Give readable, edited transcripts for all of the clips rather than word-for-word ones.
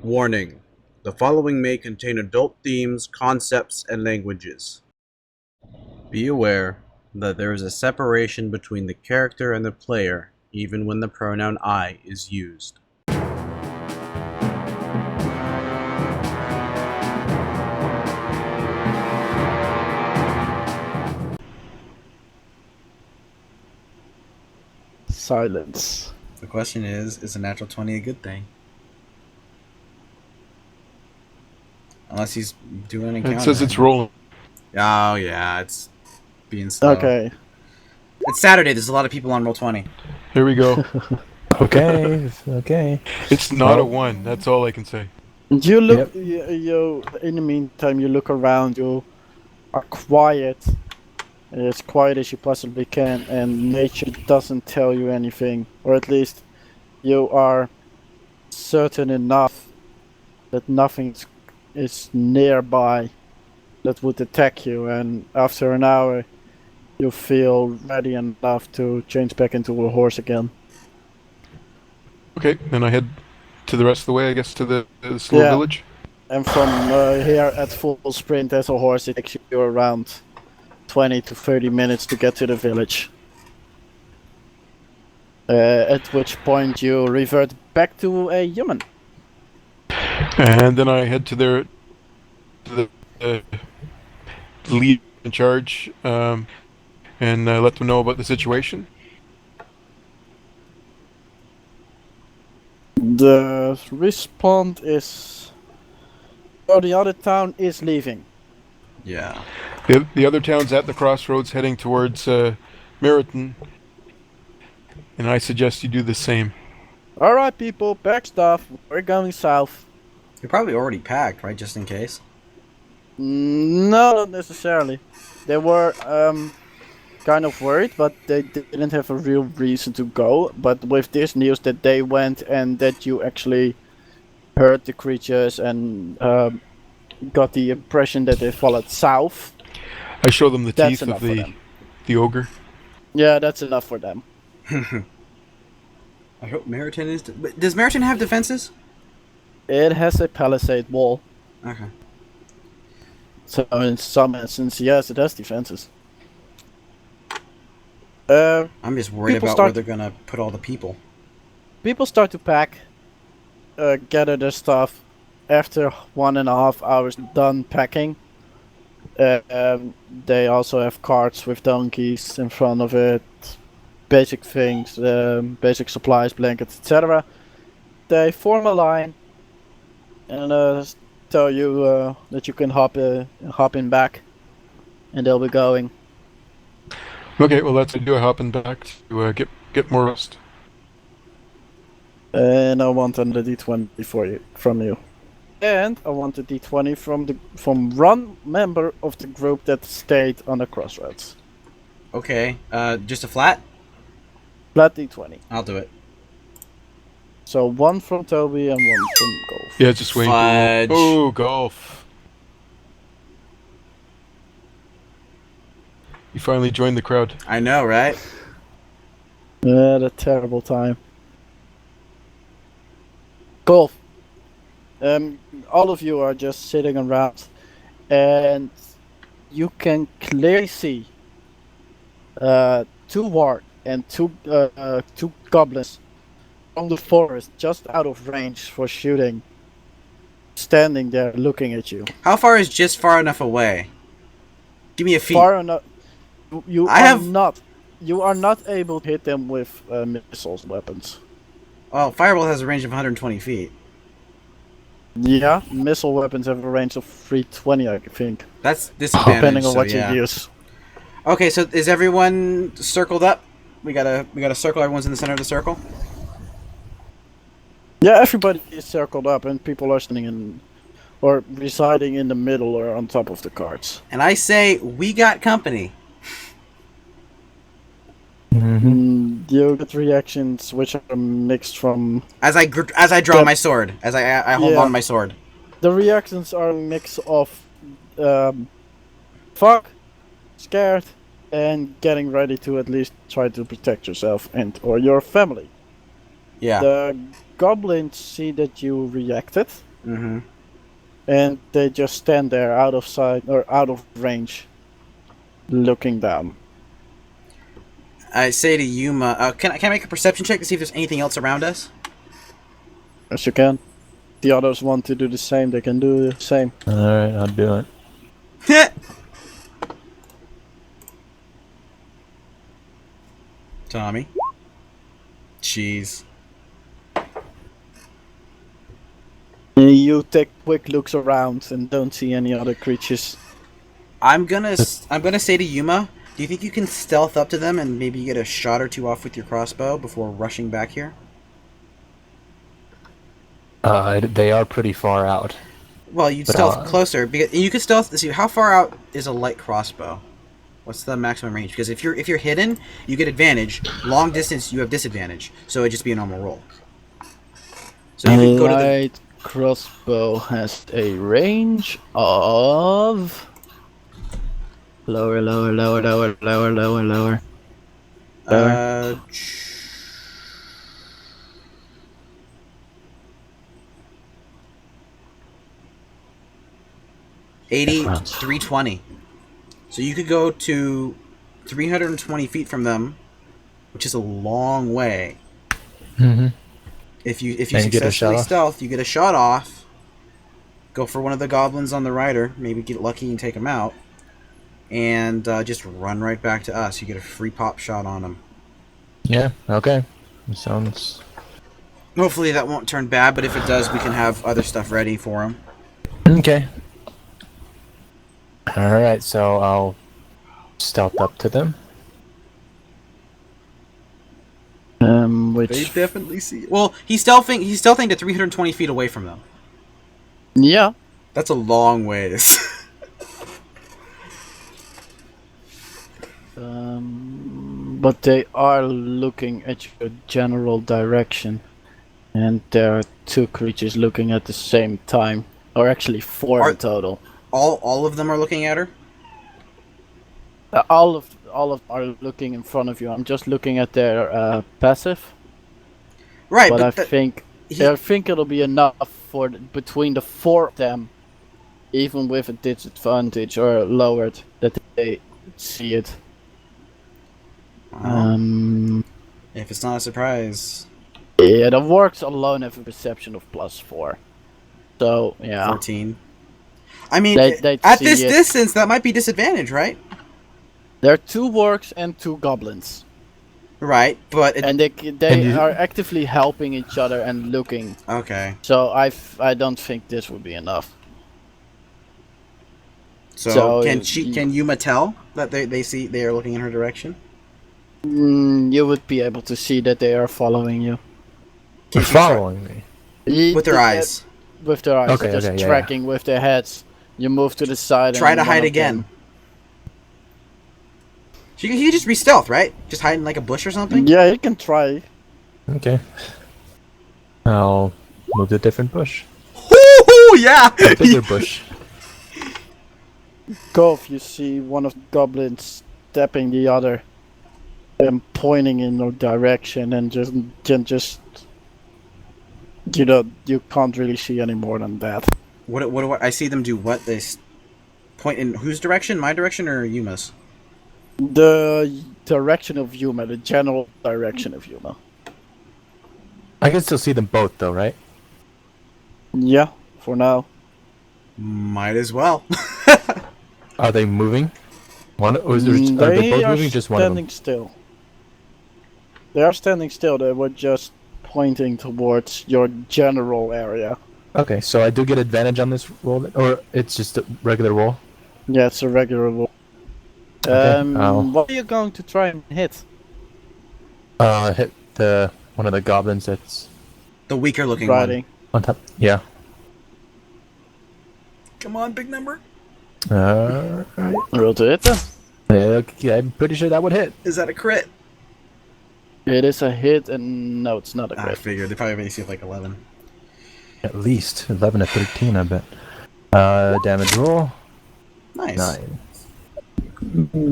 Warning: the following may contain adult themes, concepts, and languages. Be aware that there is a separation between the character and the player, even when the pronoun I is used. Silence. The question is a natural 20 a good thing? Unless he's doing an encounter. It says it's rolling. Oh yeah, it's being slow. Okay. It's Saturday, there's a lot of people on Roll20. Here we go. Okay. It's not a 1, that's all I can say. You look, you in the meantime, you look around, you are quiet, as quiet as you possibly can, and nature doesn't tell you anything, or at least you are certain enough that nothing is nearby that would attack you, and after an hour you feel ready enough to change back into a horse again. Okay, then I head to the rest of the way, I guess, to the slow village. And from here at full sprint as a horse, it takes you around 20 to 30 minutes to get to the village. At which point you revert back to a human. And then I head to the lead in charge, and let them know about the situation. The response is... Oh, the other town is leaving. Yeah. The other town's at the crossroads heading towards Meriton, and I suggest you do the same. Alright people, pack stuff, we're going south. You're probably already packed, right, just in case? No, not necessarily. They were kind of worried, but they didn't have a real reason to go. But with this news that they went and that you actually heard the creatures and got the impression that they followed south. I show them the That's teeth enough of for them. the ogre. Yeah, that's enough for them. I hope Meriton is... But does Meriton have defenses? It has a palisade wall. Okay. So in some instances, yes, it has defenses. I'm just worried People about where they're gonna put all the people. People start to pack, gather their stuff. After 1.5 hours done packing, they also have carts with donkeys in front of it, basic things, basic supplies, blankets, etc. They form a line and tell you that you can hop in back, and they'll be going. Okay, well that's I do. I hopping back to get more rest. And I want another D20 from you. And I want a D20 from one member of the group that stayed on the crossroads. Okay, just a flat? Flat D20. I'll do it. So one from Toby and one from Golf. Yeah, just waiting. Fudge. Oh, golf. You finally joined the crowd. I know, right? A terrible time. Golf. All of you are just sitting around, and you can clearly see two ward and two goblins from the forest, just out of range for shooting, standing there looking at you. How far is just far enough away? Give me a feet. Far enough. You are not able to hit them with missiles weapons. Oh, Fireball has a range of 120 feet. Yeah, missile weapons have a range of 320, I think. That's disadvantage, Depending on what so, yeah. you use. Okay, so is everyone circled up? We gotta circle. Everyone's in the center of the circle. Yeah, everybody is circled up, and people are standing in, or residing in the middle or on top of the carts. And I say we got company. You get reactions which are mixed from... As I draw my sword, as I hold on my sword. The reactions are a mix of fuck, scared, and getting ready to at least try to protect yourself and or your family. Yeah. The goblins see that you reacted, Mm-hmm. and they just stand there out of sight or out of range, looking down. I say to Yuma, can I make a perception check to see if there's anything else around us? As you can. The others want to do the same, they can do the same. Alright, I'll do it. Tommy. Jeez. You take quick looks around and don't see any other creatures. I'm gonna say to Yuma, do you think you can stealth up to them and maybe get a shot or two off with your crossbow before rushing back here? They are pretty far out. Well, you'd But, stealth closer because you could stealth. See, how far out is a light crossbow? What's the maximum range? Because if you're hidden, you get advantage. Long distance, you have disadvantage. So it'd just be a normal roll. So you could go to the. Light crossbow has a range of lower. Uh, 80, 320. So you could go to 320 feet from them, which is a long way. Mm-hmm. If you And you get a successfully shot off? stealth, you get a shot off. Go for one of the goblins on the rider. Maybe get lucky and take him out. And just run right back to us. You get a free pop shot on him. Yeah, okay. Sounds... Hopefully that won't turn bad, but if it does, we can have other stuff ready for him. Okay. Alright, so I'll stealth up to them. Which They definitely see. Well, he's stealthing to 320 feet away from them. yeah. That's a long ways. But they are looking at your general direction, and there are two creatures looking at the same time, or actually four in total. all of them are looking at her. All of them are looking in front of you. I'm just looking at their passive, Right, but I but think it'll be enough for between the four of them, even with a disadvantage or lowered, that they see it. If it's not a surprise, Yeah, the works alone have a perception of +4. So yeah, 14. I mean, They'd at see this it. distance, that might be disadvantage, right? there are 2 works and 2 goblins, Right, but and they And you- are actively helping each other and looking. okay. So I don't think this would be enough. So, So, can Yuma tell that they are looking in her direction? You would be able to see that they are following you. They're following me. With their eyes. With their eyes, Okay, just okay, yeah, tracking with their heads. You move to the side. Try and to one hide of again. them- He can just re-stealth, right? Just hide in like a bush or something? Yeah, you can try. Okay. I'll move to a different bush. Ooh, yeah! A bigger bush. Golf, you see one of the goblins stepping the other and pointing in your direction, and just you can't really see any more than that. What do I see them do? What? They point in whose direction? My direction or Yuma's? The direction of Yuma, the general direction of Yuma. I can still see them both though, right? Yeah, for now. Might as well. Are they moving? Are they both moving? Just one of them? standing still. They are standing still. They were just pointing towards your general area. Okay, so I do get advantage on this roll, or it's just a regular roll? Yeah, it's a regular roll. I'll- What are you going to try and hit? Hit one of the goblins that's The weaker looking Riding. on top. Yeah. one. Come on, big number. Alright. Roll to hit them. Okay, I'm pretty sure that would hit. Is that a crit? It is a hit, and no, it's not a I crit. figured. They probably have AC of like 11. At least 11 to 13, I bet. Damage roll. Nice. 9.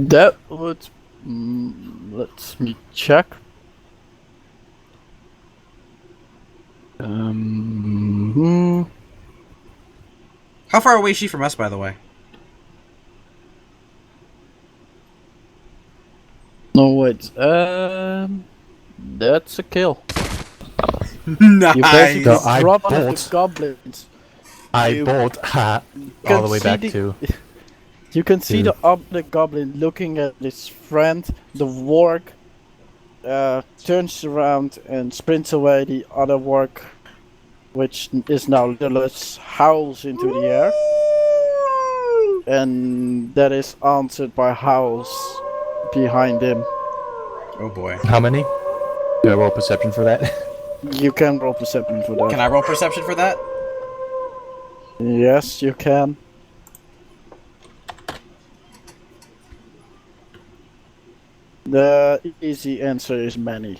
That would. Let me check. How far away is she from us, by the way? No, wait. That's a kill. Nice. You basically So I drop one of bolt. the goblins. I You bolt all can the way see back the- to. You can see Two. the other goblin looking at his friend. The warg turns around and sprints away. The other warg, which is now leaderless, howls into the air. And that is answered by howls behind him. Oh boy. How many? Do I roll perception for that? You can roll perception for that. Can I roll perception for that? Yes, you can. The easy answer is many,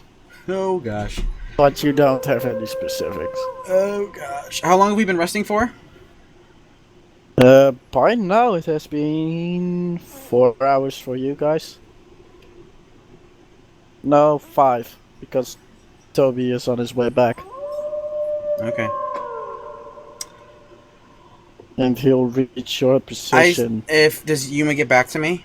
Oh gosh. but you don't have any specifics. Oh gosh. How long have we been resting for? By now it has been 4 hours for you guys. No, 5, because Toby is on his way back, Okay. and he'll reach your position. Does Yuma get back to me?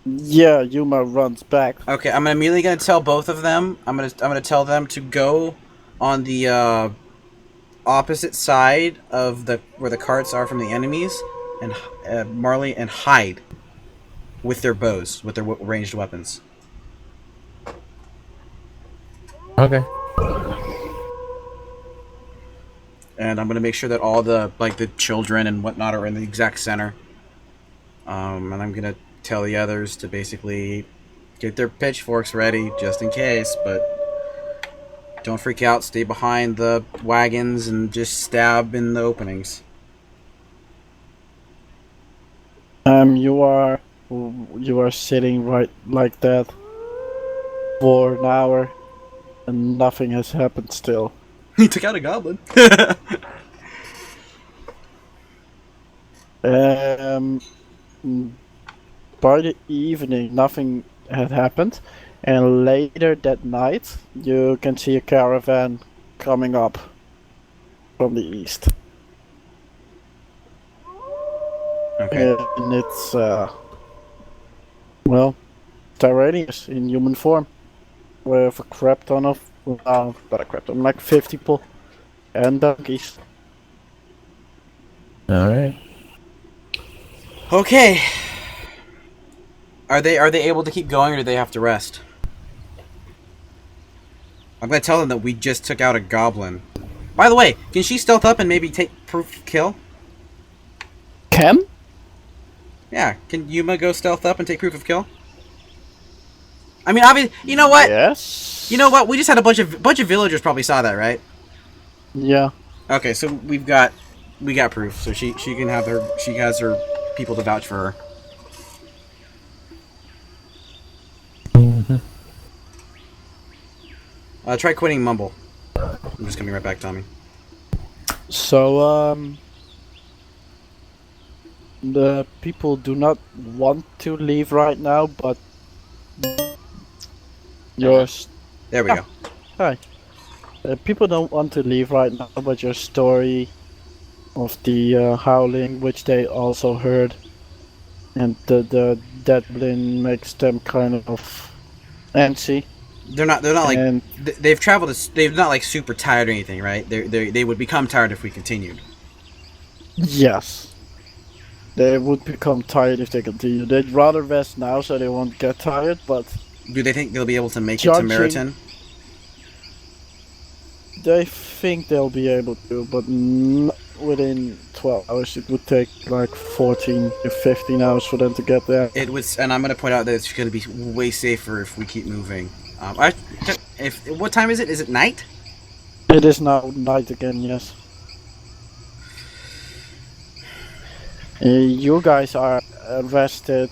Yeah, Yuma runs back. Okay, I'm immediately gonna tell both of them. I'm gonna tell them to go on the opposite side of where the carts are from the enemies, and Marley, and hide with their bows, with their ranged weapons. Okay. And I'm gonna make sure that all the children and whatnot are in the exact center. And I'm gonna tell the others to basically get their pitchforks ready just in case, but don't freak out. Stay behind the wagons and just stab in the openings. You are sitting right like that for an hour, and nothing has happened still. He took out a goblin. By the evening, nothing had happened, and later that night, you can see a caravan coming up from the east. Okay. And it's, Tyraneus in human form, with a crap ton of, not a crap ton, like 50 people, and donkeys. Alright. Okay. Are they able to keep going, or do they have to rest? I'm gonna tell them that we just took out a goblin. By the way, can she stealth up and maybe take proof of kill? Can? Yeah, can Yuma go stealth up and take proof of kill? I mean, obviously, you know what? Yes. You know what? We just had a bunch of villagers probably saw that, right? Yeah. Okay, so we got proof. So she has her people to vouch for her. Try quitting Mumble. I'm just coming right back, Tommy. So, the people do not want to leave right now, but yours. There we go. Hi. People don't want to leave right now, but your story of the howling, which they also heard, and the goblin makes them kind of antsy. They're not like And they've traveled. They're not like super tired or anything, right? They would become tired if we continued. yes, they would become tired if they continue. They'd rather rest now so they won't get tired, but Do they think they'll be able to make Judging- it to Meriton? they think they'll be able to, but within 12 hours. It would take like 14 to 15 hours for them to get there. It was, and I'm going to point out that it's going to be way safer if we keep moving. What time is it? Is it night? It is now night again, yes. You guys are rested.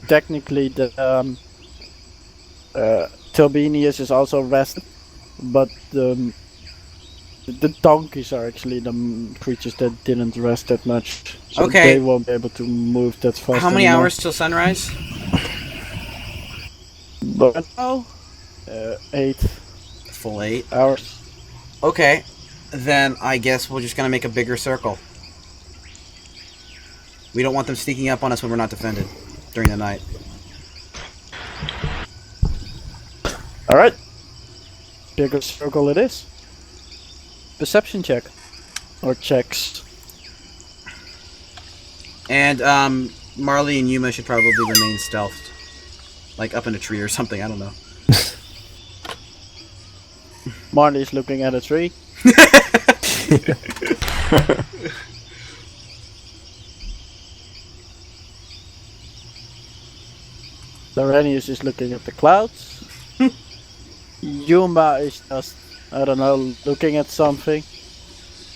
Technically, the Tyraneus is also rested, but the donkeys are actually the creatures that didn't rest that much. So Okay. they won't be able to move that fast. How many anymore. hours till sunrise? But now, 8 Full 8. hours. Okay. then I guess we're just gonna make a bigger circle. We don't want them sneaking up on us when we're not defended during the night. Alright. Bigger circle it is. Perception check. Or checks. And Marley and Yuma should probably remain stealthed. Like up in a tree or something, I don't know. Marley's looking at a tree. Tyraneus is looking at the clouds. Yuma is just, I don't know, looking at something.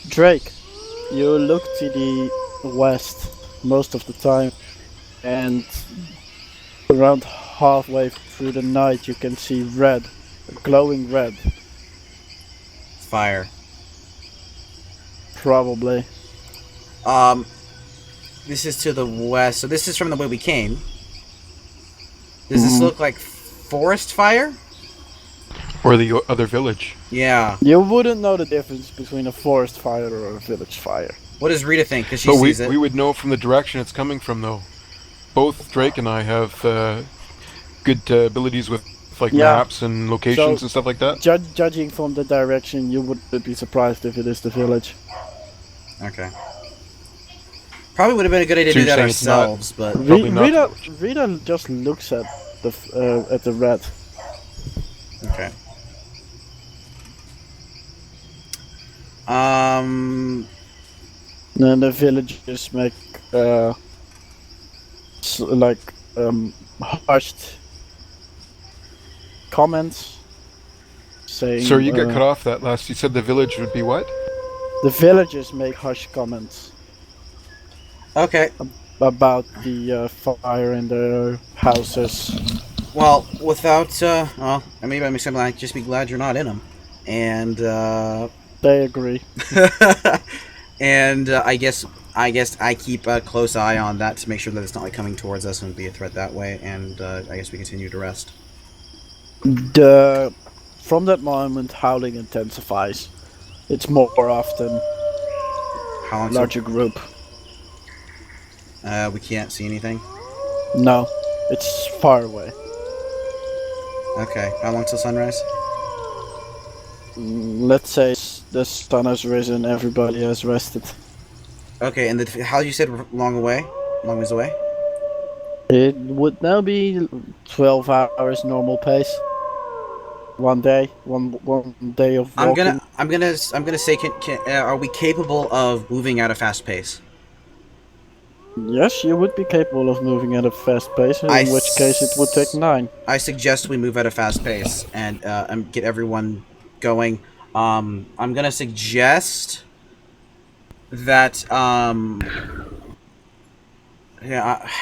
Drake, you look to the west most of the time, and around halfway through the night you can see red, glowing red. Fire. Probably. This is to the west, so this is from the way we came. Does this look like forest fire? Or the other village. Yeah. You wouldn't know the difference between a forest fire or a village fire. What does Rita think? Because she But sees it. we would know from the direction it's coming from, though. Both Drake and I have good abilities with like maps and locations So, and stuff like that. Judging from the direction, you wouldn't be surprised if it is the village. Okay. Probably would have been a good idea to So do you're that saying it's not- ourselves, but Probably not Rita just looks at the red. okay. Then the villagers make hushed comments saying. So you got cut off that last. You said the village would be what? The villagers make hushed comments Okay. about the fire in their houses. Well, without well, maybe I'm just be glad you're not in them, and They agree. and I guess I keep a close eye on that to make sure that it's not like coming towards us and be a threat that way, and I guess we continue to rest. From that moment, howling intensifies. It's more often How long? larger group. We can't see anything. No, it's far away. Okay. How long till sunrise? Let's say the sun has risen, everybody has rested. Okay, and how you said long ways away? It would now be 12 hours normal pace. One day of walking. I'm gonna say, are we capable of moving at a fast pace? Yes, you would be capable of moving at a fast pace, in which case it would take 9. I suggest we move at a fast pace and get everyone going. I'm gonna suggest that I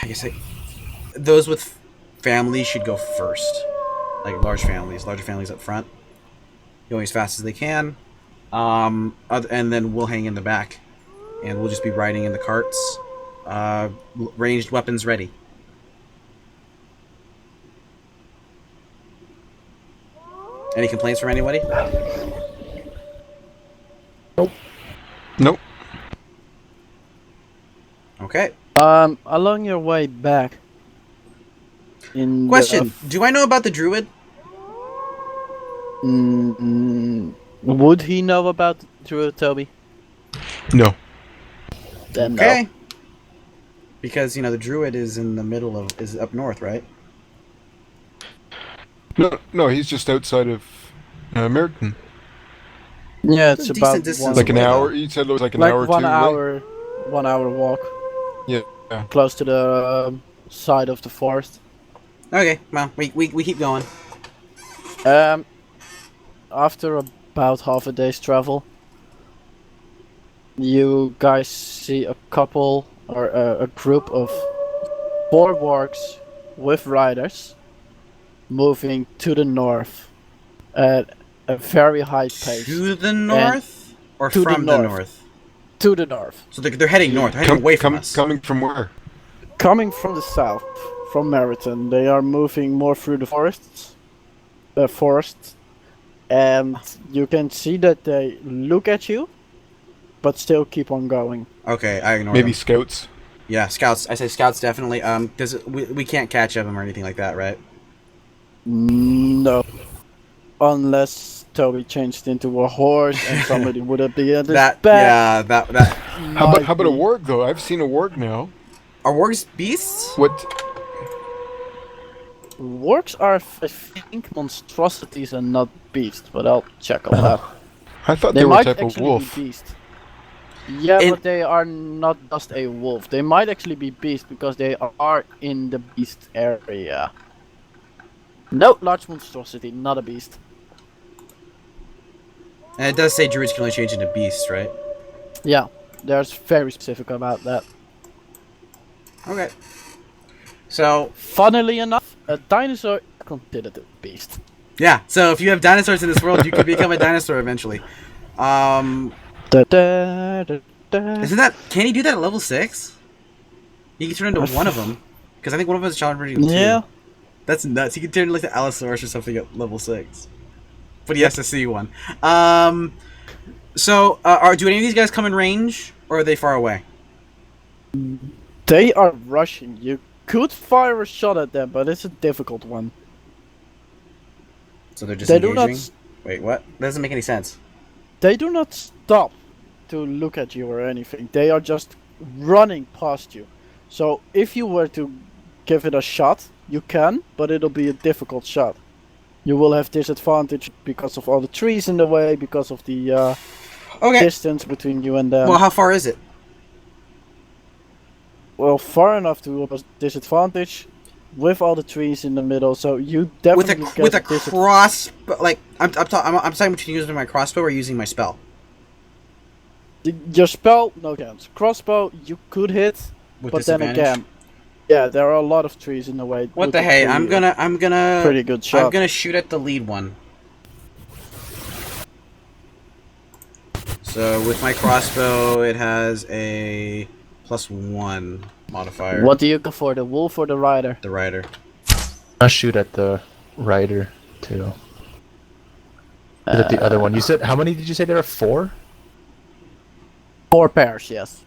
guess those with families should go first, like larger families up front, going as fast as they can, and then we'll hang in the back, and we'll just be riding in the carts, ranged weapons ready. Any complaints from anybody? Nope. Okay. Along your way back. Question: do I know about the druid? Would he know about Druid, Toby? No. Then Okay. Because the druid is in the middle is up north, right? No, he's just outside of Merton. no. Yeah, it's It's a about decent distance Like an away, hour. though. You said it was like an like hour or 1 two away? 1 hour walk. Yeah. Close to the side of the forest. Okay, well, we keep going. After about half a day's travel, you guys see a couple or a group of 4 wargs with riders moving to the north at a very high pace. To the north or to the from the north. north? To the north. So they're heading north. They're heading away from us. Coming from where? Coming from the south, from Meriton, they are moving more through the forests. and you can see that they look at you, but still keep on going. Okay, I ignore Maybe them. scouts. Yeah, scouts. I say scouts definitely. We can't catch up them or anything like that, right? No. Unless Toby changed into a horse and somebody would have been at his back. Yeah, that. How about a warg though? I've seen a warg now. Are wargs beasts? What? Wargs are, I think, monstrosities and not beasts, but I'll check on that. I thought They they were a might type of actually wolf. be beast. Yeah, In- but they are not just a wolf. They might actually be beast because they are in the beast area. No, large monstrosity, not a beast. And it does say druids can only change into beasts, right? Yeah, they're very specific about that. Okay. So, Funnily enough, a dinosaur is considered a beast. yeah. So if you have dinosaurs in this world, you can become a dinosaur eventually. Da, da, da, da. Isn't that? Can he do that at level 6? He can turn into one of them. Because I think one of them is child version 2. Yeah. That's nuts. He can turn into like the Allosaurus or something at level 6. But he has to see one. So, do any of these guys come in range? Or are they far away? They are rushing. You could fire a shot at them, but it's a difficult one. So they're just They do engaging? not. Wait, what? That doesn't make any sense. They do not stop to look at you or anything. They are just running past you. So if you were to give it a shot, you can, but it'll be a difficult shot. You will have disadvantage because of all the trees in the way, because of the Okay. distance between you and them. Well, how far is it? Well, far enough to have a disadvantage with all the trees in the middle. So you definitely get With a disadvantage. cross, like I'm talking between using my crossbow or using my spell. Your spell, no chance. Crossbow, you could hit, With but then disadvantage? again, yeah, there are a lot of trees in the way. What Would the be hey? I'm gonna pretty good shot. I'm gonna shoot at the lead one. So with my crossbow, it has a +1 modifier. What do you go for, the wolf or the rider? The rider. I'll shoot at the rider too. Shoot at the other one. You said how many did you say there are? 4? 4 pairs, yes.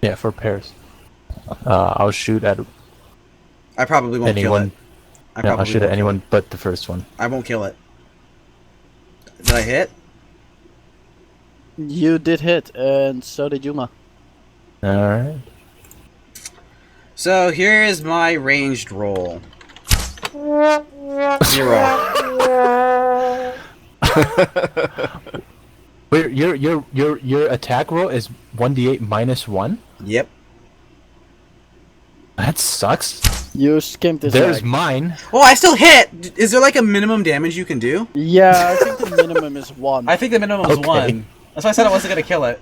Yeah, 4 pairs. I'll shoot at I probably won't kill anyone. it. Yeah, I'll shoot at anyone but the first one. I won't kill it. Did I hit? You did hit, and so did Yuma. Alright. So here is my ranged roll. 0. Wait, your attack roll is 1d8 minus 1? Yep. That sucks. You skimmed his There's leg. mine. Oh, I still hit! Is there like a minimum damage you can do? Yeah, I think the minimum is 1. I think the minimum is Okay. 1. That's why I said I wasn't gonna kill it.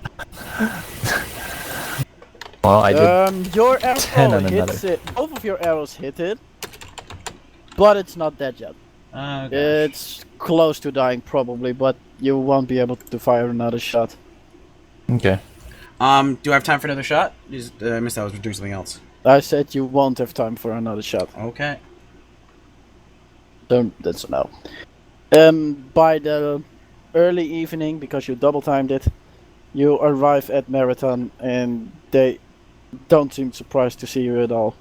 Well, I did. Your 10 arrow on hits it. Both of your arrows hit it, but it's not dead yet. It's close to dying probably, but you won't be able to fire another shot. Okay. Do I have time for another shot? I missed that. I was doing something else. I said you won't have time for another shot. Okay. So that's a no. By the early evening, because you double timed it, you arrive at Marathon and they don't seem surprised to see you at all.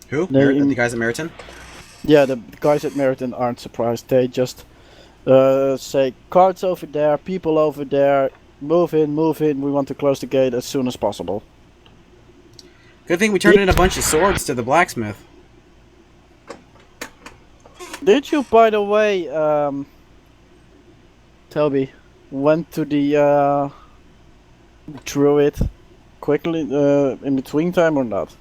Who? They- The guys at Meriton? Yeah, the guys at Meriton aren't surprised. They just say, carts over there, people over there, move in, we want to close the gate as soon as possible. Good thing we turned in a bunch of swords to the blacksmith. Did you, by the way, Toby, went to the druid quickly in between time or not?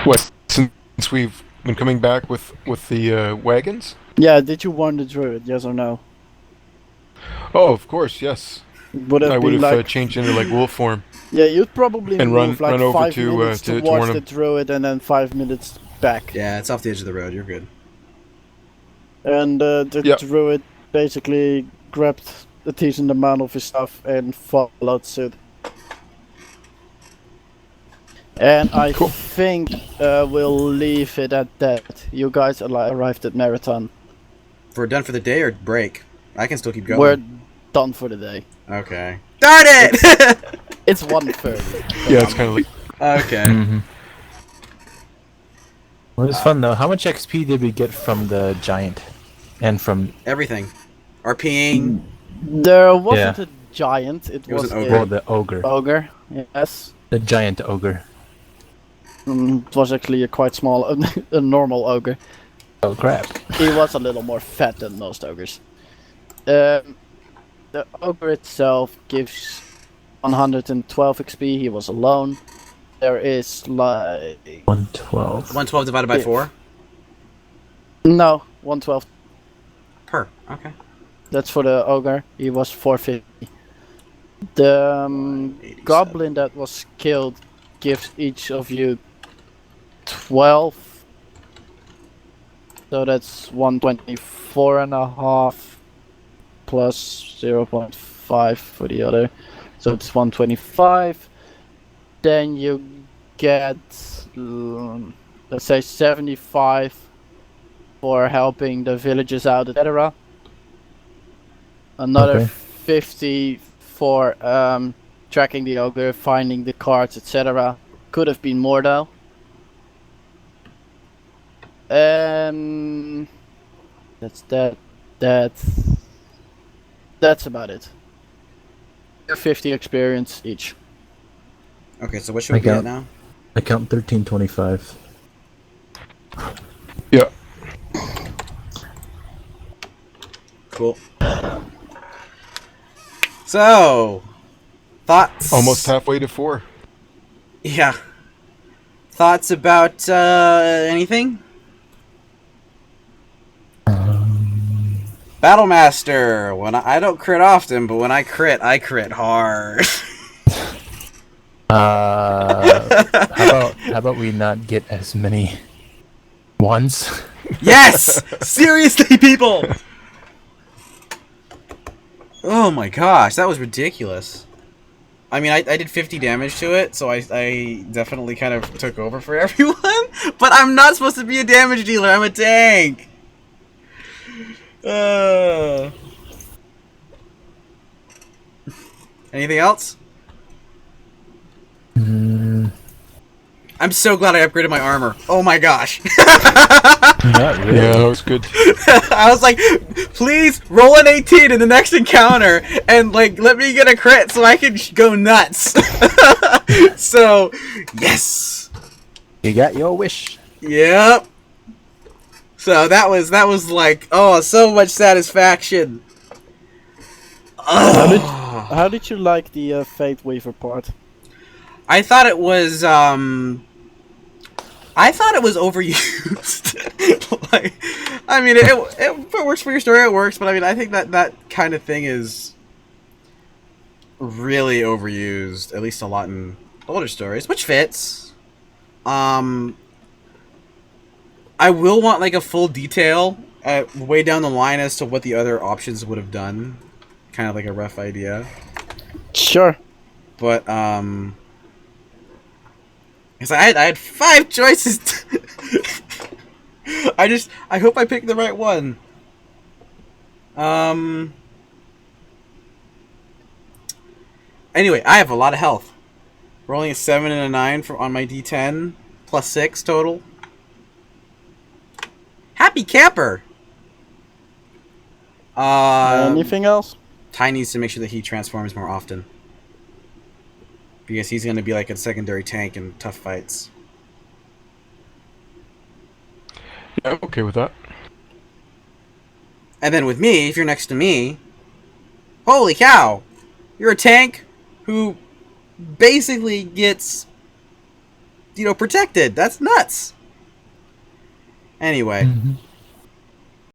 What? Since we've been coming back with the wagons? Yeah, did you warn the druid, yes or no? Oh, of course, yes. Would have I would been have like, changed into like wolf form. yeah, you'd probably and move like run over 5 to, minutes to towards warn the him. druid and then 5 minutes back. Yeah, it's off the edge of the road. You're good. And the Yep. druid basically grabbed a decent amount of his stuff and followed suit. And I Cool. think we'll leave it at that. You guys arrived at Marathon. We're done for the day or break? I can still keep going. We're done for the day. Okay. Darn it! It's 1:30. Yeah, it's kind of like Okay. Mm-hmm. Well, it was fun though. How much XP did we get from the giant? And from Everything. RPing. There wasn't a giant. It was an well, the ogre. ogre. Yes. The giant ogre. It was actually a quite small, a normal ogre. Oh crap. He was a little more fat than most ogres. The ogre itself gives 112 XP. He was alone. There is like 112. 112 divided by 4? no 112. Per. Okay. That's for the ogre. He was 450. The 87. goblin that was killed gives each of you 12. So that's 124.5 plus 0.5 for the other. So it's 125. Then you get, let's say 75 for helping the villagers out, etc. Another Okay. 50 for tracking the ogre, finding the cards, etc. Could have been more though. That's about it. 50 experience each. Okay, so what should we be at now? I count 1325. yeah. Cool. So, thoughts? Almost halfway to 4. Yeah. Thoughts about anything? Battlemaster. When I don't crit often, but when I crit hard. How about we not get as many ones? Yes! Seriously, people! Oh my gosh, that was ridiculous. I mean, I did 50 damage to it, so I definitely kind of took over for everyone. But I'm not supposed to be a damage dealer, I'm a tank! Anything else? I'm so glad I upgraded my armor. Oh my gosh. Not really. Yeah, that was good. I was like, please roll an 18 in the next encounter and like let me get a crit so I can go nuts. So, yes. You got your wish. Yep. So that was like, oh, so much satisfaction. How did you like the Fate Weaver part? I thought it was overused. Like, I mean, it works for your story, it works, but I mean, I think that kind of thing is really overused, at least a lot in older stories, which fits. I will want like a full detail way down the line as to what the other options would have done, kind of like a rough idea. Sure. But because I had 5 choices. I hope I picked the right one. Anyway, I have a lot of health. Rolling a 7 and a 9 on my D10 plus 6 total. Happy camper. Anything else? Ty needs to make sure that he transforms more often. Because he's going to be like a secondary tank in tough fights. Yeah, I'm okay with that. And then with me, if you're next to me, holy cow, you're a tank who basically gets, protected. That's nuts. Anyway,